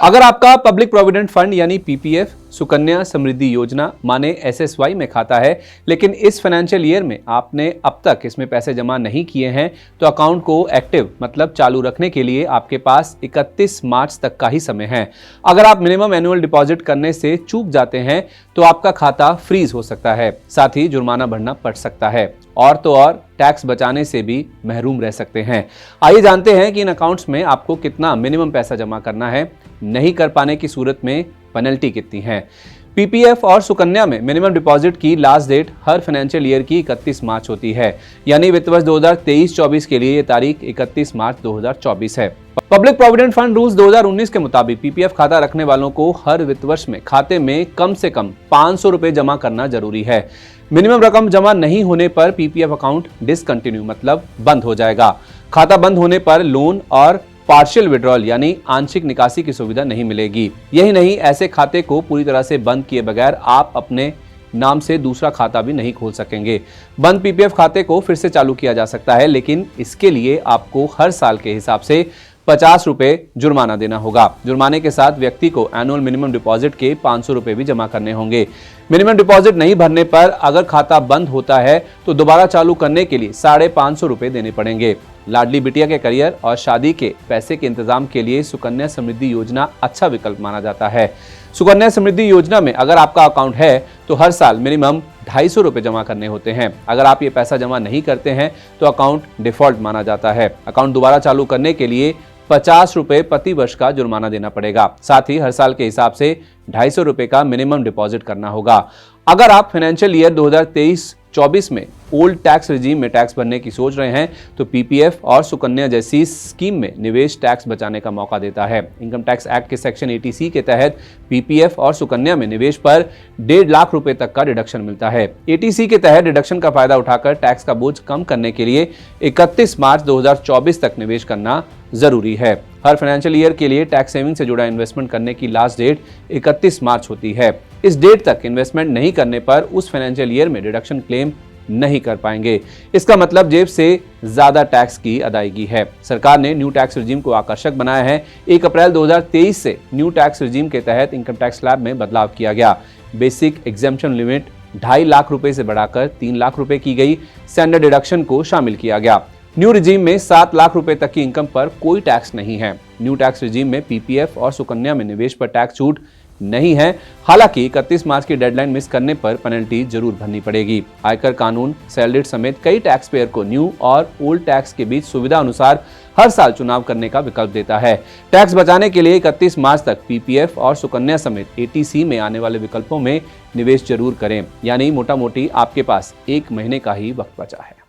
अगर आपका public provident fund यानी पीपीएफ, सुकन्या समृद्धि योजना माने एसएसवाई में खाता है, लेकिन इस फाइनेंशियल ईयर में आपने अब तक इसमें पैसे जमा नहीं किए हैं, तो अकाउंट को एक्टिव मतलब चालू रखने के लिए आपके पास 31 मार्च तक का ही समय है। अगर आप मिनिमम एनुअल डिपॉजिट करने से चूक जाते हैं तो आपका खाता फ्रीज हो सकता है, साथ ही जुर्माना भरना पड़ सकता है और तो और टैक्स बचाने से भी महरूम रह सकते हैं। आइए जानते हैं कि इन अकाउंट्स में आपको कितना मिनिमम पैसा जमा करना है, नहीं कर पाने की सूरत में पेनल्टी कितनी है। पीपीएफ और सुकन्या में मिनिमम डिपॉजिट की लास्ट डेट हर फाइनेंशियल ईयर की 31 मार्च होती है, यानी वित्त वर्ष 2023-24 के लिए ये तारीख 31 मार्च 2024 है। पब्लिक प्रोविडेंट फंड रूल्स 2019 के मुताबिक पीपीएफ खाता रखने वालों को हर वित्त वर्ष में खाते में कम से कम 500 रुपए जमा करना जरूरी है। मिनिमम रकम जमा नहीं होने पर पीपीएफ अकाउंट डिसकंटिन्यू मतलब बंद हो जाएगा। खाता बंद होने पर लोन और पार्शियल विड्रॉल यानी आंशिक निकासी की सुविधा नहीं मिलेगी। यही नहीं, ऐसे खाते को पूरी तरह से बंद किए बगैर आप अपने नाम से दूसरा खाता भी नहीं खोल सकेंगे। बंद पीपीएफ खाते को फिर से चालू किया जा सकता है, लेकिन इसके लिए आपको हर साल के हिसाब से 50 रुपए जुर्माना देना होगा। जुर्माने के साथ व्यक्ति को एनुअल मिनिमम डिपॉजिट के 500 रुपए भी जमा करने होंगे। मिनिमम डिपॉजिट नहीं भरने पर अगर खाता बंद होता है तो दोबारा चालू करने के लिए 550 रुपए देने पड़ेंगे। लाडली बिटिया के करियर और शादी के पैसे के इंतजाम के लिए सुकन्या समृद्धि योजना अच्छा विकल्प माना जाता है। सुकन्या समृद्धि योजना में अगर आपका अकाउंट है तो हर साल मिनिमम 250 रुपए जमा करने होते हैं। अगर आप ये पैसा जमा नहीं करते हैं तो अकाउंट डिफॉल्ट माना जाता है। अकाउंट दोबारा चालू करने के लिए 50 रुपए प्रति वर्ष का जुर्माना देना पड़ेगा। साथ ही हर साल के हिसाब से 250 रुपए का मिनिमम डिपॉजिट करना होगा। अगर आप फाइनेंशियल ईयर 2023-24 में ओल्ड टैक्स रिजीम में टैक्स भरने की सोच रहे हैं तो पीपीएफ और सुकन्या जैसी स्कीम में निवेश टैक्स बचाने का मौका देता है। इनकम टैक्स एक्ट के सेक्शन 80C के तहत पीपीएफ और सुकन्या में निवेश पर 1.5 लाख रुपए तक का डिडक्शन मिलता है। 80C के तहत डिडक्शन का फायदा उठाकर टैक्स का बोझ कम करने के लिए 31 मार्च 2024 तक निवेश करना जरूरी है। हर फाइनेंशियल ईयर के लिए टैक्स सेविंग से जुड़ा इन्वेस्टमेंट करने की लास्ट डेट 31 मार्च होती है। इस डेट तक इन्वेस्टमेंट नहीं करने पर उस फाइनेंशियल ईयर में डिडक्शन क्लेम नहीं कर पाएंगे। इसका मतलब जेब से ज्यादा टैक्स की अदायगी है। सरकार ने न्यू टैक्स रिजीम को आकर्षक बनाया है। 1 अप्रैल 2023 से न्यू टैक्स रिजीम के तहत इनकम टैक्स स्लैब में बदलाव किया गया। बेसिक एग्जेम्पशन लिमिट 2.5 लाख रुपए से बढ़ाकर 3 लाख रुपए की गई। स्टैंडर्ड डिडक्शन को शामिल किया गया। न्यू रिजीम में 7 लाख रुपए तक की इनकम पर कोई टैक्स नहीं है। न्यू टैक्स रिजीम में पीपीएफ और सुकन्या में निवेश पर टैक्स छूट नहीं है। हालांकि 31 मार्च की डेडलाइन मिस करने पर पेनल्टी जरूर भरनी पड़ेगी। आयकर कानून सैलरीड समेत कई टैक्स पेयर को न्यू और ओल्ड टैक्स के बीच सुविधा अनुसार हर साल चुनाव करने का विकल्प देता है। टैक्स बचाने के लिए 31 मार्च तक पीपीएफ और सुकन्या समेत 80C में आने वाले विकल्पों में निवेश जरूर करें, यानी मोटा मोटी आपके पास 1 महीने का ही वक्त बचा है।